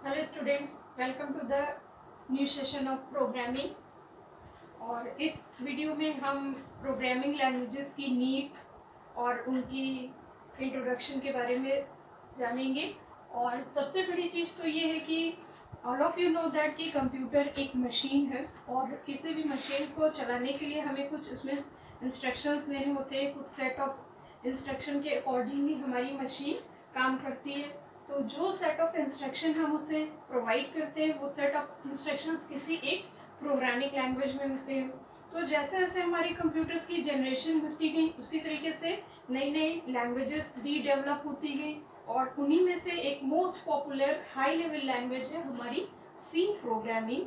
Hello students, welcome to the new session of programming. और इस video में हम प्रोग्रामिंग लैंग्वेजेस की नीड और उनकी इंट्रोडक्शन के बारे में जानेंगे। और सबसे बड़ी चीज़ तो ये है कि all of you know that कि कंप्यूटर एक मशीन है और किसी भी मशीन को चलाने के लिए हमें कुछ इसमें इंस्ट्रक्शंस देने होते हैं। कुछ सेट ऑफ इंस्ट्रक्शन के अकॉर्डिंगली हमारी मशीन काम करती है। तो जो सेट ऑफ इंस्ट्रक्शन हम उसे प्रोवाइड करते हैं वो सेट ऑफ इंस्ट्रक्शंस किसी एक प्रोग्रामिंग लैंग्वेज में होते हैं। तो जैसे जैसे हमारी कंप्यूटर्स की जनरेशन बढ़ती गई उसी तरीके से नई नई लैंग्वेजेस भी डेवलप होती गई और उन्हीं में से एक most popular high level language है हमारी सी प्रोग्रामिंग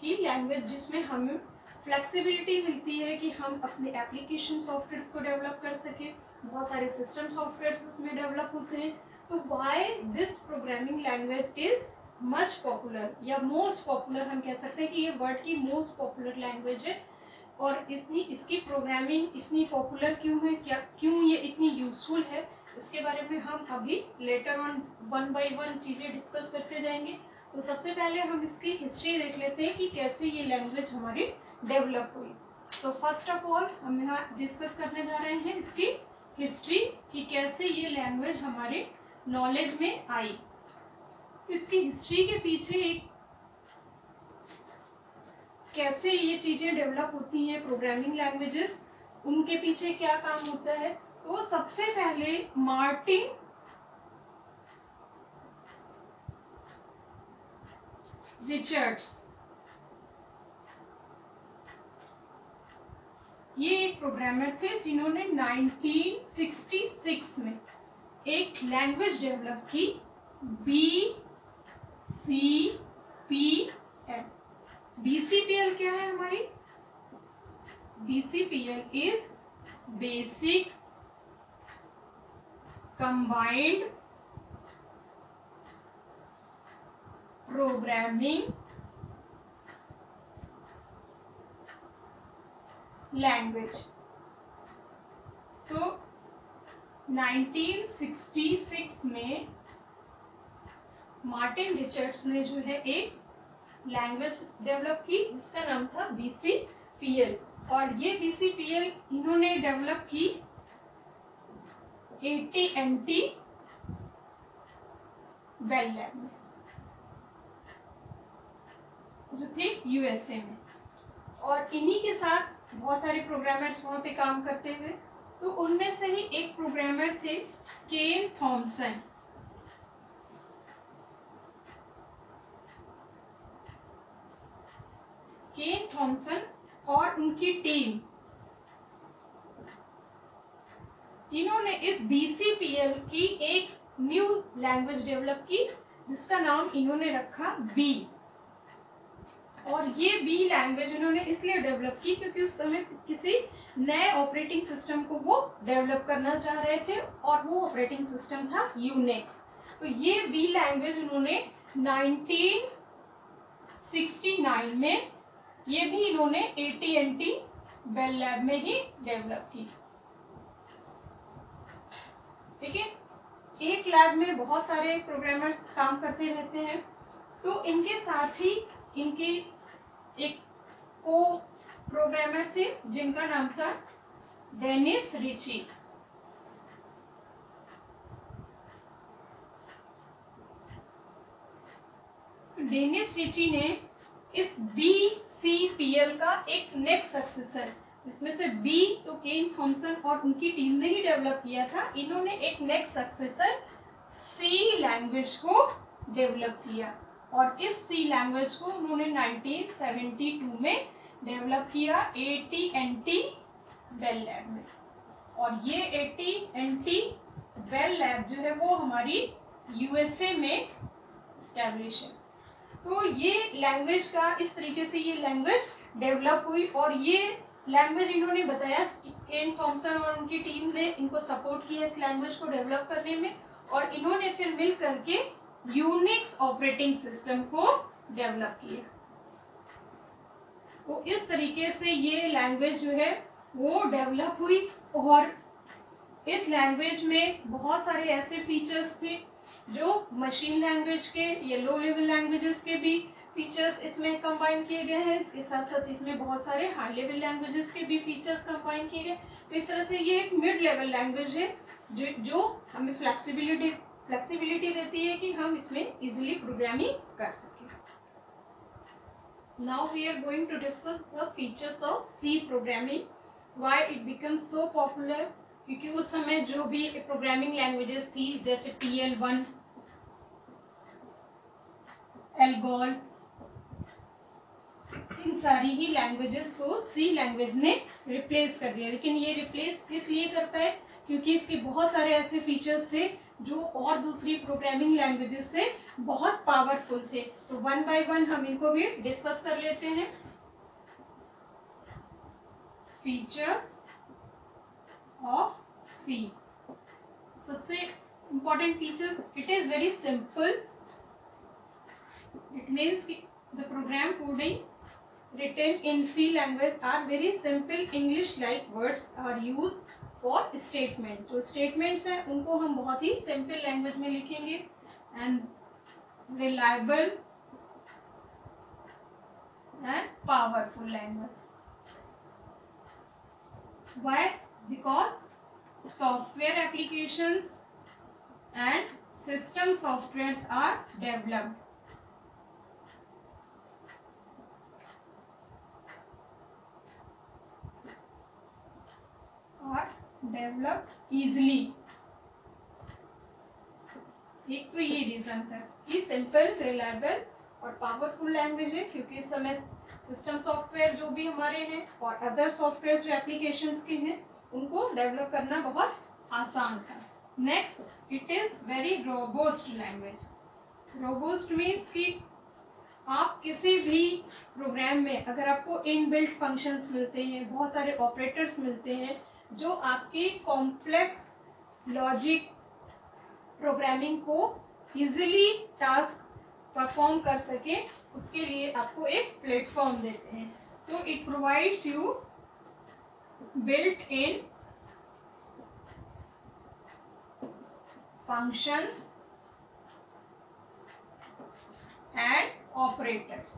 की लैंग्वेज, जिसमें हमें फ्लेक्सिबिलिटी मिलती है कि हम अपने एप्लीकेशन सॉफ्टवेयर को डेवलप कर सके। बहुत सारे सिस्टम सॉफ्टवेयर उसमें डेवलप होते हैं। तो why this programming language is much popular या मोस्ट पॉपुलर, हम कह सकते हैं कि ये वर्ल्ड की मोस्ट पॉपुलर लैंग्वेज है। और इतनी इसकी प्रोग्रामिंग इतनी पॉपुलर क्यों है, क्या क्यों ये इतनी यूजफुल है, इसके बारे में हम अभी later on one by one चीजें डिस्कस करते जाएंगे। तो सबसे पहले हम इसकी हिस्ट्री देख लेते हैं कि कैसे ये लैंग्वेज हमारी डेवलप हुई। सो फर्स्ट ऑफ ऑल हम यहाँ डिस्कस करने जा रहे हैं इसकी हिस्ट्री कि कैसे ये लैंग्वेज हमारे नॉलेज में आई। इसकी हिस्ट्री के पीछे एक कैसे ये चीजें डेवलप होती हैं प्रोग्रामिंग लैंग्वेजेस, उनके पीछे क्या काम होता है। तो सबसे पहले मार्टिन रिचर्ड्स, ये एक प्रोग्रामर थे जिन्होंने 1966 में एक लैंग्वेज डेवलप की, BCPL। BCPL क्या है हमारी? BCPL is basic combined programming language. So 1966 में मार्टिन रिचर्ड्स ने जो है एक लैंग्वेज डेवलप की जिसका नाम था BCPL। और ये BCPL इन्होंने डेवलप की AT&T बेल लैब में, जो थी USA में। और इन्हीं के साथ बहुत सारे प्रोग्रामर्स वहां पे काम करते हुए। तो उनमें से ही एक प्रोग्रामर थे केन थॉमसन। केन थॉमसन और उनकी टीम, इन्होंने इस BCPL की एक न्यू लैंग्वेज डेवलप की जिसका नाम इन्होंने रखा बी। और ये बी लैंग्वेज इन्होंने इसलिए डेवलप की क्योंकि उस समय किसी नए ऑपरेटिंग सिस्टम को वो डेवलप करना चाह रहे थे और वो ऑपरेटिंग सिस्टम था यूनिक्स। तो ये बी लैंग्वेज उन्होंने 1969 में ये भी इन्होंने AT&T बेल लैब में ही डेवलप की। ठीक है, एक लैब में बहुत सारे प्रोग्रामर्स काम करते रहते हैं। तो इनके साथ ही इनके एक को प्रोग्रामर थे जिनका नाम था डेनिस रिची। डेनिस रिची ने इस BCPL का एक नेक्स्ट सक्सेसर, जिसमें से बी तो केन थॉमसन और उनकी टीम ने ही डेवलप किया था, इन्होंने एक नेक्स्ट सक्सेसर सी लैंग्वेज को डेवलप किया। और इस सी लैंग्वेज को उन्होंने 1972 में डेवलप किया AT&T बेल लैब में। और ये AT&T बेल लैब जो है वो हमारी USA में स्टैब्लिश है। तो ये लैंग्वेज का इस तरीके से ये लैंग्वेज डेवलप हुई। और ये लैंग्वेज इन्होंने बताया केन थॉमसन और उनकी टीम ने इनको सपोर्ट किया इस लैंग्वेज को डेवलप करने में। और इन्होंने फिर मिल करके यूनिक्स ऑपरेटिंग सिस्टम को डेवलप किया। तो इस तरीके से ये लैंग्वेज जो है वो डेवलप हुई। और इस लैंग्वेज में बहुत सारे ऐसे फीचर्स थे जो मशीन लैंग्वेज के या लो लेवल लैंग्वेजेस के भी फीचर्स इसमें कंबाइन किए गए हैं, इसके साथ साथ इसमें बहुत सारे हाई लेवल लैंग्वेजेस के भी फीचर्स कंबाइन किए गए। तो इस तरह से ये एक मिड लेवल लैंग्वेज है जो हमें फ्लेक्सिबिलिटी देती है कि हम इसमें इजीली प्रोग्रामिंग कर सकें। Now we are going to discuss the features of C programming, why it become so popular. क्योंकि उस समय जो भी प्रोग्रामिंग लैंग्वेजेस थी जैसे PL1, एल्गोल, इन सारी ही लैंग्वेजेस को सी लैंग्वेज ने रिप्लेस कर दिया। लेकिन ये रिप्लेस इसलिए कर पाए क्योंकि इसके बहुत सारे ऐसे फीचर्स थे जो और दूसरी प्रोग्रामिंग लैंग्वेजेस से बहुत पावरफुल थे। तो वन बाय वन हम इनको भी डिस्कस कर लेते हैं। फीचर्स ऑफ सी। सबसे important features, it is very simple. It means the program coding written in C language are very simple English like words are used for statement. जो statements हैं उनको हम बहुत ही simple language में लिखेंगे and reliable and powerful language. Why? Because software applications and system softwares are developed. Develop easily. एक तो ये रीजन था कि सिंपल, रिलायबल और पावरफुल लैंग्वेज है, क्योंकि इस समय सिस्टम सॉफ्टवेयर जो भी हमारे हैं और अदर सॉफ्टवेयर जो एप्लीकेशंस के हैं उनको डेवलप करना बहुत आसान था। Next, it is very robust language. Robust means कि आप किसी भी प्रोग्राम में अगर आपको इनबिल्ट फंक्शंस मिलते हैं, बहुत सारे ऑपरेटर्स मिलते हैं जो आपकी कॉम्प्लेक्स लॉजिक प्रोग्रामिंग को इजीली टास्क परफॉर्म कर सके, उसके लिए आपको एक प्लेटफॉर्म देते हैं। So it provides you built in functions and operators.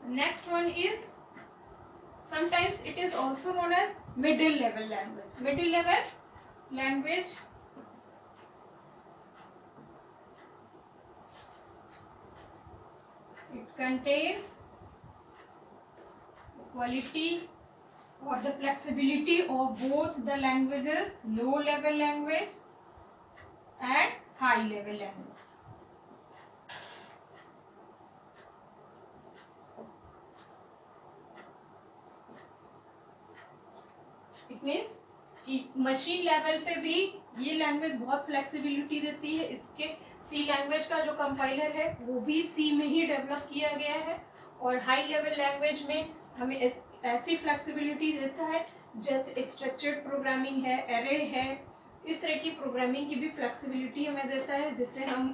Next one is, sometimes it is also known as middle level language. Middle level language it contains quality or the flexibility of both the languages, low level language and high level language. It means कि machine level पे भी ये language बहुत flexibility देती है। इसके सी language का जो कंपाइलर है वो भी सी में ही डेवलप किया गया है, और हाई लेवल लैंग्वेज में हमें ऐसी फ्लेक्सिबिलिटी देता है जैसे स्ट्रक्चर्ड प्रोग्रामिंग है, एरे है, इस तरह की प्रोग्रामिंग की भी फ्लेक्सिबिलिटी हमें देता है, जिससे हम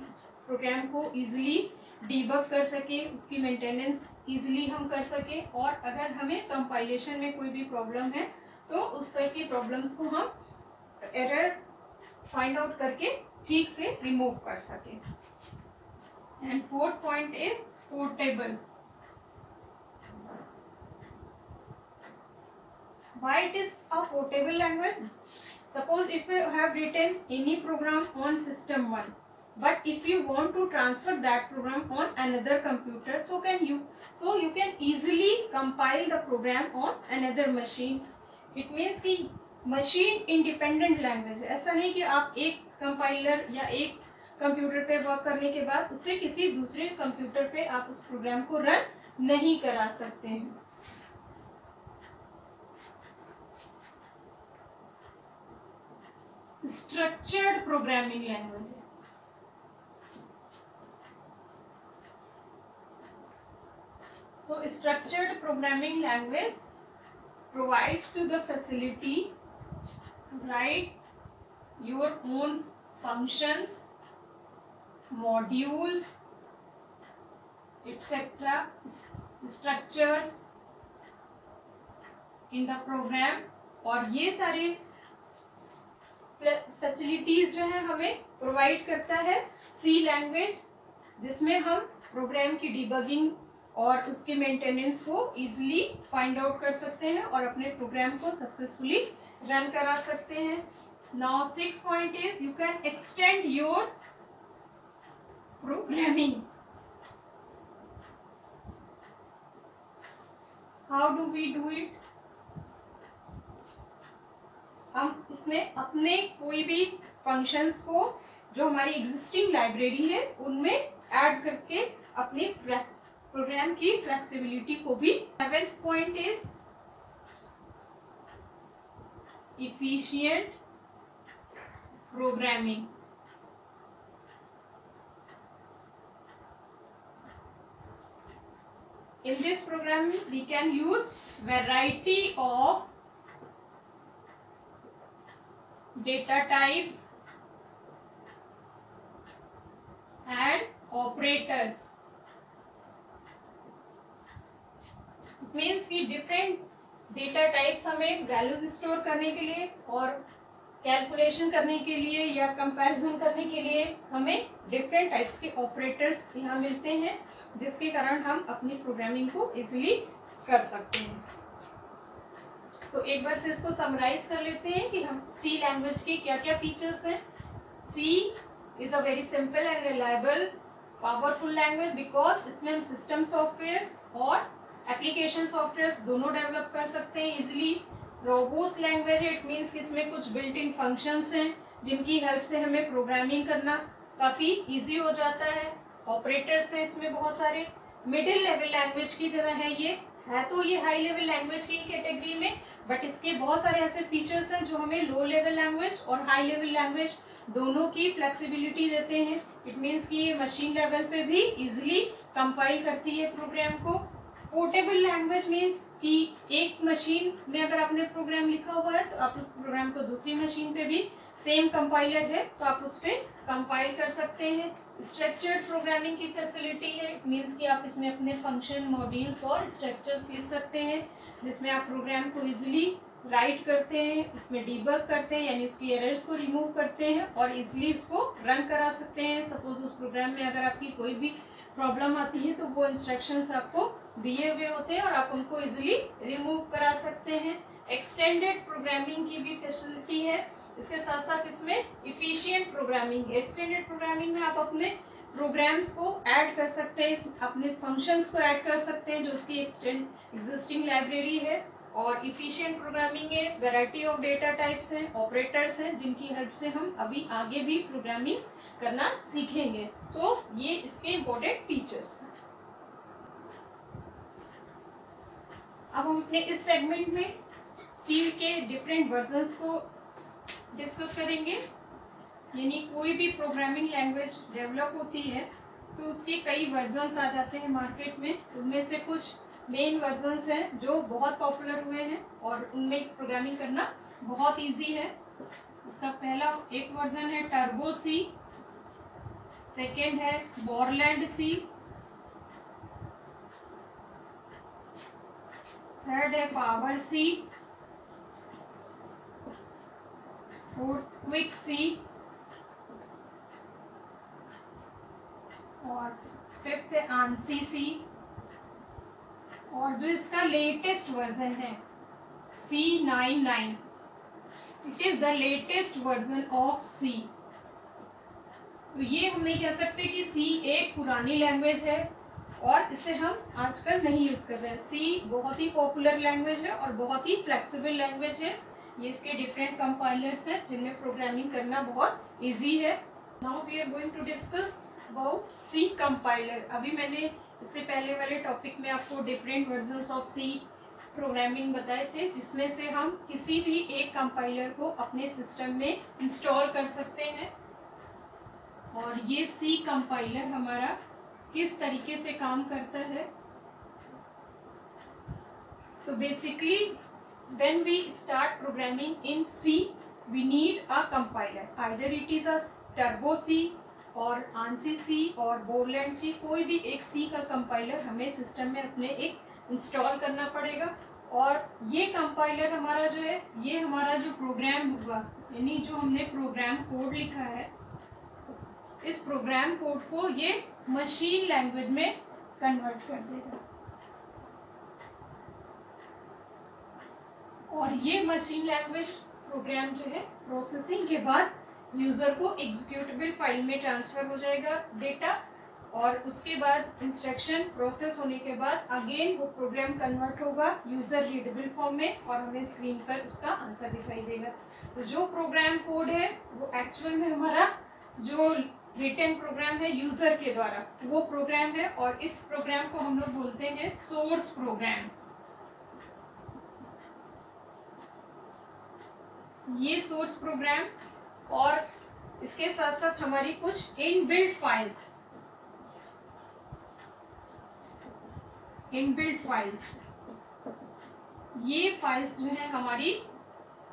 प्रोग्राम को इजीली डीबग कर सके, उसकी मेंटेनेंस इजीली हम कर सके, और अगर हमें कंपाइलेशन में कोई भी प्रॉब्लम है तो उस तरह की प्रॉब्लम्स को हम एरर फाइंड आउट करके ठीक से रिमूव कर सके। And fourth point is portable. Why it is a portable language? Suppose if you have written any program on system 1, but if you want to transfer that program on another computer, so you can easily compile the program on another machine. It means कि machine independent language है। ऐसा नहीं कि आप एक compiler या एक computer पे वर्क करने के बाद उससे किसी दूसरे कंप्यूटर पे आप उस प्रोग्राम को रन नहीं करा सकते हैं। स्ट्रक्चर्ड प्रोग्रामिंग लैंग्वेज है। So structured programming language provides you the facility to write your own functions, modules, etc. structures in the program, और ये सारे फैसिलिटीज जो है हमें प्रोवाइड करता है सी लैंग्वेज, जिसमें हम प्रोग्राम की डिबगिंग और उसके मेंटेनेंस को इजीली फाइंड आउट कर सकते हैं और अपने प्रोग्राम को सक्सेसफुली रन करा सकते हैं. Now 6 point is you can extend your programming. How do we do it? हम इसमें अपने कोई भी फंक्शंस को जो हमारी एग्जिस्टिंग लाइब्रेरी है उनमें ऐड करके अपने प्रोग्राम की फ्लेक्सिबिलिटी को भी. 7th point is efficient programming. In this program we can use variety of data types and operators. It means कि different data types हमें values स्टोर करने के लिए और कैलकुलेशन करने के लिए या कंपैरिजन करने के लिए हमें डिफरेंट टाइप्स के ऑपरेटर्स यहाँ मिलते हैं, जिसके कारण हम अपनी प्रोग्रामिंग को इजीली कर सकते हैं. सो एक बार से इसको समराइज कर लेते हैं कि हम सी लैंग्वेज के क्या क्या फीचर्स हैं. C is a very simple and reliable powerful language because इसमें हम सिस्टम सॉफ्टवेयर और एप्लीकेशन सॉफ्टवेयर दोनों डेवलप कर सकते हैं इजिली. रोबोस्ट लैंग्वेज है, इट मीन्स इसमें कुछ बिल्ट इन फंक्शंस हैं जिनकी हेल्प से हमें प्रोग्रामिंग करना काफी इजी हो जाता है. ऑपरेटर्स हैं इसमें बहुत सारे. मिडिल लेवल लैंग्वेज की तरह है ये, है तो ये हाई लेवल लैंग्वेज की कैटेगरी में, बट इसके बहुत सारे ऐसे फीचर्स हैं जो हमें लो लेवल लैंग्वेज और हाई लेवल लैंग्वेज दोनों की फ्लेक्सिबिलिटी देते हैं. इट मीन्स कि ये मशीन लेवल पे भी इजिली कंपाइल करती है प्रोग्राम को. पोर्टेबल लैंग्वेज मीन्स कि एक मशीन में अगर आपने प्रोग्राम लिखा हुआ है तो आप उस प्रोग्राम को दूसरी मशीन पे भी सेम कंपाइलर है तो आप उस पर कंपाइल कर सकते हैं. स्ट्रक्चर्ड प्रोग्रामिंग की फैसिलिटी है, मीन्स कि आप इसमें अपने फंक्शन मॉड्यूल्स और स्ट्रक्चर्स लिख सकते हैं जिसमें आप प्रोग्राम को इजीली राइट करते हैं, इसमें डीबग करते हैं यानी उसकी एरर्स को रिमूव करते हैं और इजीली उसको रन करा सकते हैं. सपोज उस प्रोग्राम में अगर आपकी कोई भी प्रॉब्लम आती है तो वो इंस्ट्रक्शंस आपको दिए हुए होते हैं और आप उनको इजीली रिमूव करा सकते हैं. एक्सटेंडेड प्रोग्रामिंग की भी फैसिलिटी है. इसके साथ साथ इसमें इफिशिएंट प्रोग्रामिंग. एक्सटेंडेड प्रोग्रामिंग में आप अपने प्रोग्राम्स को ऐड कर सकते हैं, अपने फंक्शंस को ऐड कर सकते हैं जो उसकी एग्जिस्टिंग लाइब्रेरी है. और इफिशिएंट प्रोग्रामिंग है, वैरायटी ऑफ डेटा टाइप्स हैं, ऑपरेटर्स हैं जिनकी हेल्प से हम अभी आगे भी प्रोग्रामिंग करना सीखेंगे. सो ये इसके इम्पोर्टेंट फीचर्स हैं. अब हम अपने इस सेगमेंट में सी के डिफरेंट वर्जन्स को डिस्कस करेंगे. यानी कोई भी प्रोग्रामिंग लैंग्वेज डेवलप होती है तो उसके कई वर्जन्स आ जाते हैं मार्केट में. उनमें से कुछ मेन वर्जन्स हैं जो बहुत पॉपुलर हुए हैं और उनमें प्रोग्रामिंग करना बहुत इजी है. इसका पहला एक वर्जन है टर्बो सी, सेकेंड है बॉरलैंड सी, थर्ड है पावर सी, फोर्थ क्विक सी और फिफ्थ है आंसी सी. और जो इसका लेटेस्ट वर्जन है C99, it is the latest version of C. तो ये हम नहीं कह सकते कि सी एक पुरानी लैंग्वेज है और इसे हम आजकल नहीं यूज कर रहे हैं. सी बहुत ही पॉपुलर लैंग्वेज है और बहुत ही फ्लेक्सिबल लैंग्वेज है. ये इसके डिफरेंट कंपाइलर्स हैं जिनमें प्रोग्रामिंग करना बहुत इजी है. Now we are going to discuss about C compiler. अभी मैंने इससे पहले वाले टॉपिक में आपको different versions of C programming बताए थे जिसमें से हम किसी भी एक कंपाइलर को अपने सिस्टम में इंस्टॉल कर सकते हैं. और ये सी कंपाइलर हमारा किस तरीके से काम करता है. तो basically when we start programming in C we need a compiler, either it is a turbo C और ANSI C और Borland C. कोई भी एक C का कंपाइलर हमें सिस्टम में अपने एक इंस्टॉल करना पड़ेगा और ये कंपाइलर हमारा जो है, ये हमारा जो प्रोग्राम होगा, यानी जो हमने प्रोग्राम कोड लिखा है, इस प्रोग्राम कोड को ये मशीन लैंग्वेज में कन्वर्ट कर देगा। और ये मशीन लैंग्वेज प्रोग्राम जो है प्रोसेसिंग के बाद यूजर को एग्जीक्यूटेबल फाइल में ट्रांसफर हो जाएगा डेटा, और उसके बाद इंस्ट्रक्शन प्रोसेस होने के बाद अगेन वो प्रोग्राम कन्वर्ट होगा यूजर रीडेबल फॉर्म में और हमें स्क्रीन पर उसका आंसर दिखाई देगा। तो जो प्रोग्राम कोड है वो एक्चुअल में हमारा जो रिटन प्रोग्राम है यूजर के द्वारा, वो प्रोग्राम है, और इस प्रोग्राम को हम लोग बोलते हैं सोर्स प्रोग्राम। ये सोर्स प्रोग्राम, और इसके साथ साथ हमारी कुछ इनबिल्ट फाइल्स ये फाइल्स जो है हमारी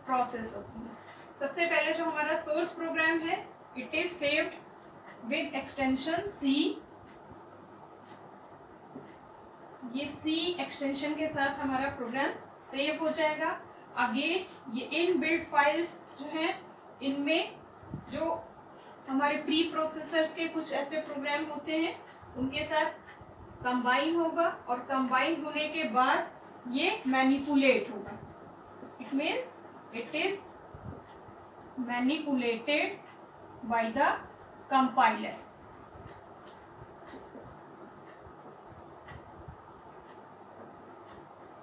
प्रोसेस होती है। सबसे पहले जो हमारा सोर्स प्रोग्राम है, it is saved with extension C. ये सी एक्सटेंशन के साथ हमारा प्रोग्राम सेव हो जाएगा। आगे ये इनबिल्ट फाइल्स जो है, इनमें जो हमारे प्री प्रोसेसर्स के कुछ ऐसे प्रोग्राम होते हैं, उनके साथ कंबाइन होगा, और कंबाइन होने के बाद ये मैनिपुलेट होगा। It means it is manipulated by the compiler.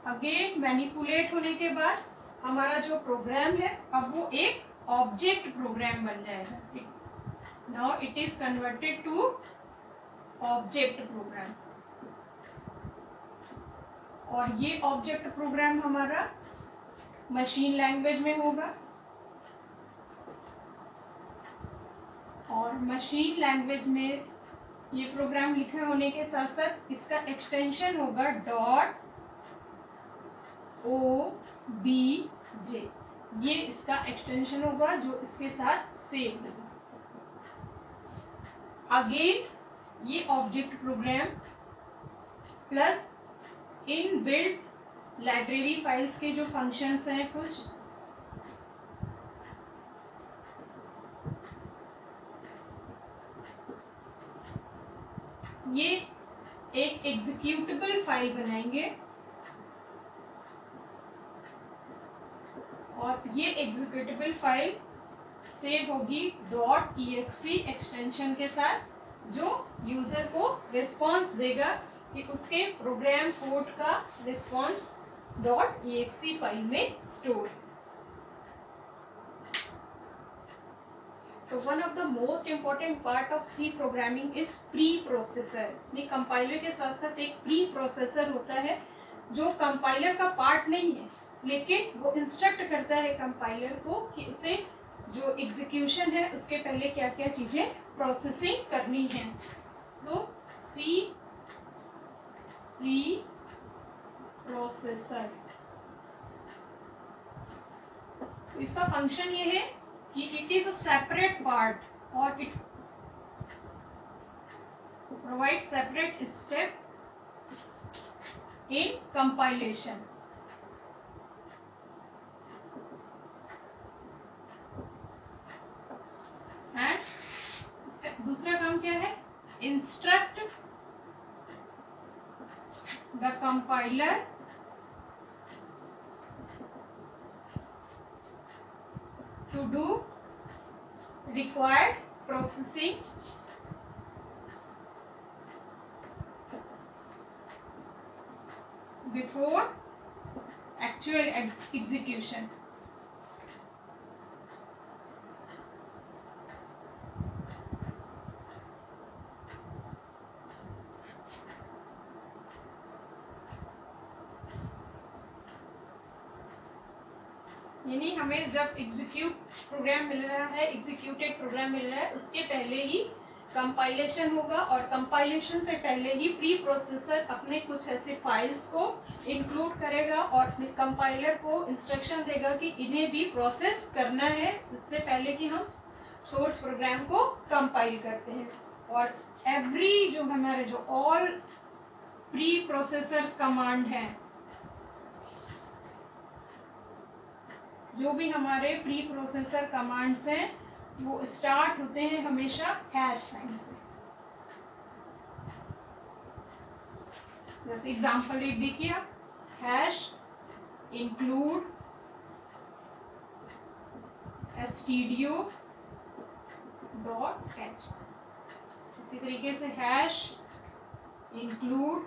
Again manipulate होने के बाद हमारा जो प्रोग्राम है, अब वो एक ऑब्जेक्ट प्रोग्राम बन जाएगा। Now it is converted to object program, और ये ऑब्जेक्ट प्रोग्राम हमारा मशीन लैंग्वेज में होगा, और मशीन लैंग्वेज में ये प्रोग्राम लिखे होने के साथ साथ इसका एक्सटेंशन होगा .obj। ये इसका एक्सटेंशन होगा जो इसके साथ सेव होगा। अगेन ये object program plus inbuilt library files के जो फंक्शंस हैं कुछ, ये एक एग्जीक्यूटेबल फाइल बनाएंगे, और ये एग्जीक्यूटेबल फाइल सेव होगी .exe एक्सटेंशन के साथ, जो यूजर को रिस्पॉन्स देगा कि उसके प्रोग्राम कोड का रिस्पॉन्स .exe फाइल में स्टोर है। So one of the most important part of C programming is pre-processor। इसमें कंपाइलर के साथ साथ एक प्री प्रोसेसर होता है, जो कंपाइलर का पार्ट नहीं है, लेकिन वो इंस्ट्रक्ट करता है कंपाइलर को कि उसे जो एग्जीक्यूशन है उसके पहले क्या क्या चीजें प्रोसेसिंग करनी है। सो सी प्री प्रोसेसर, तो इसका फंक्शन ये है कि it is a separate part, और it provide separate step in compilation. And दूसरा काम क्या है, instruct the compiler to do required processing before actual execution. यानी हमें जब एग्जीक्यूट प्रोग्राम मिल रहा है, एग्जीक्यूटेड प्रोग्राम मिल रहा है, उसके पहले ही कंपाइलेशन होगा, और कंपाइलेशन से पहले ही प्री प्रोसेसर अपने कुछ ऐसे फाइल्स को इंक्लूड करेगा और कंपाइलर को इंस्ट्रक्शन देगा कि इन्हें भी प्रोसेस करना है, इससे पहले कि हम सोर्स प्रोग्राम को कंपाइल करते हैं। और एवरी जो हमारे जो ऑल प्री प्रोसेसर्स कमांड है, जो भी हमारे प्री प्रोसेसर कमांड्स हैं वो स्टार्ट होते हैं हमेशा हैश साइन से। जैसे एग्जाम्पल एक देखिए आप, hash include stdio dot h। इसी तरीके से हैश इंक्लूड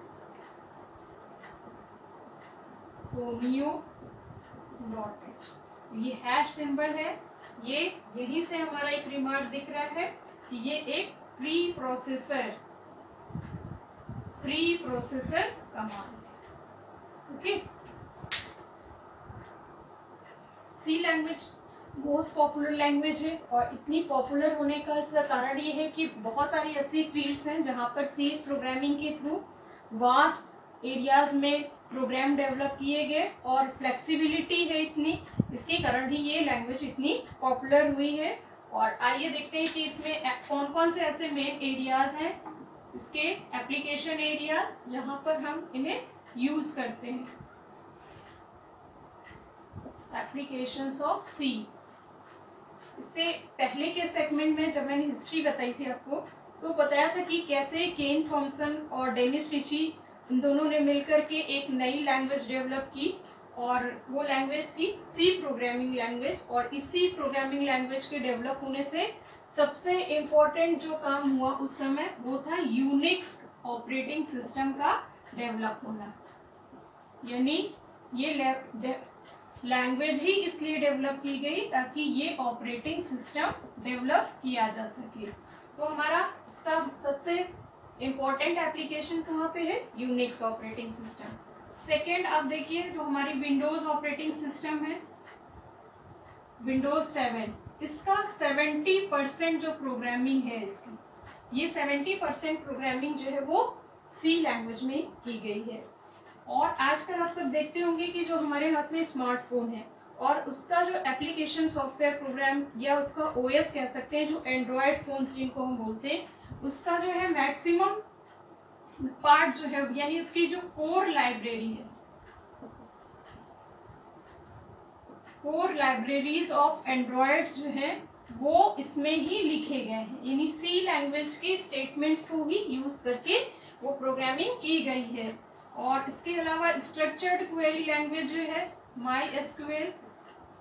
फोनियो डॉट h। ये हैश सिंबल है, ये यहीं से हमारा एक रिमार्क दिख रहा है कि ये एक प्री प्रोसेसर कमांड है। ओके, सी लैंग्वेज मोस्ट पॉपुलर लैंग्वेज है और इतनी पॉपुलर होने का इसका कारण ये है कि बहुत सारी ऐसी फील्ड्स हैं जहाँ पर सी प्रोग्रामिंग के थ्रू वास्ट एरियाज में प्रोग्राम डेवलप किए गए और फ्लेक्सिबिलिटी है इतनी, इसके कारण ही ये लैंग्वेज इतनी पॉपुलर हुई है। और आइए देखते हैं कि इसमें कौन कौन से ऐसे मेन एरियाज हैं, इसके एप्लीकेशन एरियाज जहाँ पर हम इन्हें यूज करते हैं। एप्लीकेशंस ऑफ सी। इससे पहले के सेगमेंट में जब मैंने हिस्ट्री बताई थी आपको, तो बताया था कि कैसे केन थॉमसन और डेनिस रिची इन दोनों ने मिलकर के एक नई लैंग्वेज डेवलप की और वो लैंग्वेज थी सी प्रोग्रामिंग लैंग्वेज। और इसी प्रोग्रामिंग लैंग्वेज के डेवलप होने से सबसे इम्पोर्टेंट जो काम हुआ उस समय वो था यूनिक्स ऑपरेटिंग सिस्टम का डेवलप होना। यानी ये लैंग्वेज ही इसलिए डेवलप की गई ताकि ये ऑपरेटिंग सिस्टम डेवलप किया जा सके। तो हमारा इसका सबसे इम्पोर्टेंट एप्लीकेशन कहाँ पे है, यूनिक्स ऑपरेटिंग सिस्टम। सेकेंड आप देखिए जो हमारी विंडोज ऑपरेटिंग सिस्टम है, विंडोज 7, इसका 70% जो प्रोग्रामिंग है इसकी, ये 70% प्रोग्रामिंग जो है वो सी लैंग्वेज में की गई है। और आजकल आप सब देखते होंगे कि जो हमारे हाथ में स्मार्टफोन है और उसका जो एप्लीकेशन सॉफ्टवेयर प्रोग्राम या उसका ओएस कह सकते हैं, जो एंड्रॉयड फोन्स जिनको हम बोलते हैं, उसका जो है मैक्सिमम पार्ट जो है यानी उसकी जो कोर लाइब्रेरी है, कोर लाइब्रेरीज ऑफ एंड्रॉयड जो है वो इसमें ही लिखे गए हैं। यानी सी लैंग्वेज की स्टेटमेंट्स को ही यूज करके वो प्रोग्रामिंग की गई है। और इसके अलावा स्ट्रक्चर्ड क्वेरी लैंग्वेज जो है MySQL,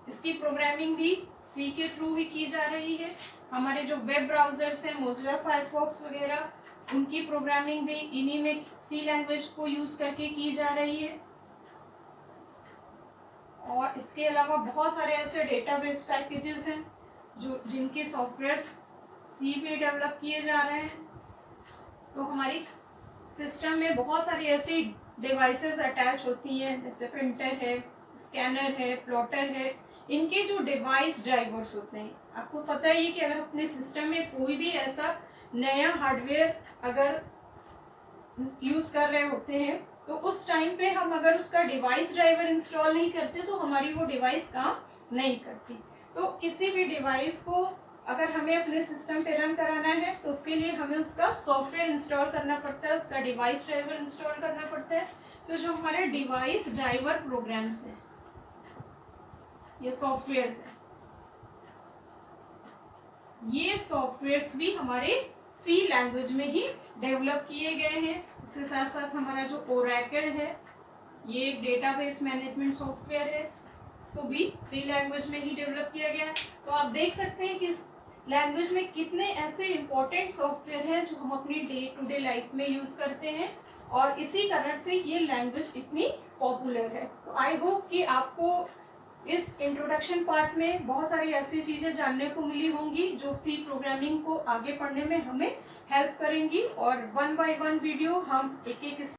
इसकी प्रोग्रामिंग भी सी के थ्रू ही की जा रही है। हमारे जो वेब ब्राउजर्स हैं मोजिला फायरफॉक्स वगैरह, उनकी प्रोग्रामिंग भी इन्हीं में सी लैंग्वेज को यूज करके की जा रही है। और इसके अलावा बहुत सारे ऐसे डेटाबेस पैकेजेस हैं जो जिनके सॉफ्टवेयर सी में डेवलप किए जा रहे हैं। तो हमारी सिस्टम में बहुत सारी ऐसी डिवाइसेस अटैच होती हैं, जैसे प्रिंटर है, स्कैनर है, प्लॉटर है। इनके जो डिवाइस ड्राइवर्स होते हैं, आपको पता ही है कि अगर अपने सिस्टम में कोई भी ऐसा नया हार्डवेयर अगर यूज कर रहे होते हैं तो उस टाइम पे हम अगर उसका डिवाइस ड्राइवर इंस्टॉल नहीं करते तो हमारी वो डिवाइस काम नहीं करती। तो किसी भी डिवाइस को अगर हमें अपने सिस्टम पे रन कराना है तो उसके लिए हमें उसका सॉफ्टवेयर इंस्टॉल करना पड़ता है, उसका डिवाइस ड्राइवर इंस्टॉल करना पड़ता है। तो जो हमारे डिवाइस ड्राइवर प्रोग्राम्स हैं, ये सॉफ्टवेयर है, ये सॉफ्टवेयर्स भी हमारे सी लैंग्वेज में ही डेवलप किए गए हैं। इसके साथ साथ हमारा जो ओरेकल है, ये एक डेटाबेस मैनेजमेंट सॉफ्टवेयर है, इसको भी सी लैंग्वेज में ही डेवलप किया गया है। तो आप देख सकते हैं कि इस लैंग्वेज में कितने ऐसे इंपॉर्टेंट सॉफ्टवेयर हैं जो हम अपनी डे टू डे लाइफ में यूज करते हैं और इसी कारण से ये लैंग्वेज इतनी पॉपुलर है। तो आई होप कि आपको इस इंट्रोडक्शन पार्ट में बहुत सारी ऐसी चीजें जानने को मिली होंगी जो सी प्रोग्रामिंग को आगे पढ़ने में हमें हेल्प करेंगी। और 1 बाय 1 वीडियो हम एक एक